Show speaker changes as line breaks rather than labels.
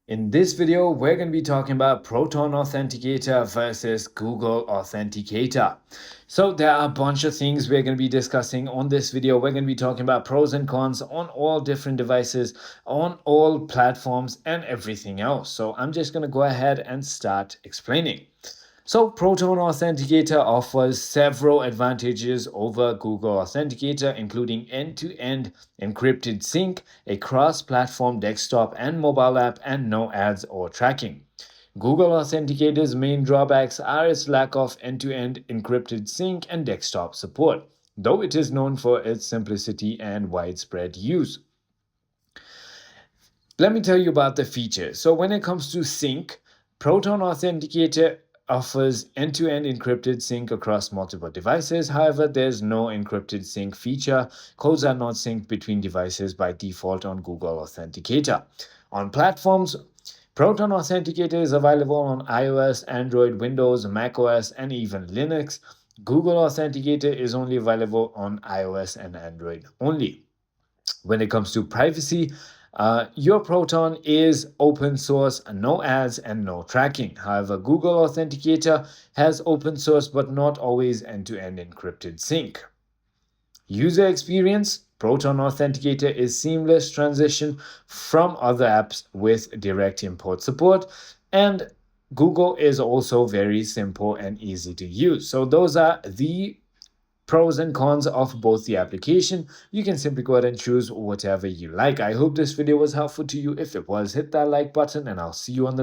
In this video, we're going to be talking about Proton Authenticator versus Google Authenticator. So there are a bunch of things we're going to be discussing on this video. We're going to be talking about pros and cons on all different devices, on all platforms, and everything else. So I'm just going to go ahead and start explaining. So Proton Authenticator offers several advantages over Google Authenticator, including end-to-end encrypted sync, a cross-platform desktop and mobile app, and no ads or tracking. Google Authenticator's main drawbacks are its lack of end-to-end encrypted sync and desktop support, though it is known for its simplicity and widespread use. Let me tell you about the features. So when it comes to sync, Proton Authenticator offers end-to-end encrypted sync across multiple devices. However, there's no encrypted sync feature. Codes are not synced between devices by default on Google Authenticator. On platforms, Proton Authenticator is available on iOS, Android, Windows, macOS, and even Linux. Google Authenticator is only available on iOS and Android only. When it comes to privacy, your Proton is open source, no ads, and no tracking. However, Google Authenticator has open source but not always end-to-end encrypted sync. User experience, Proton Authenticator is seamless transition from other apps with direct import support, and Google is also very simple and easy to use. So those are the pros and cons of both the application. You can simply go ahead and choose whatever you like. I hope this video was helpful to you. If it was, hit that like button and I'll see you on the next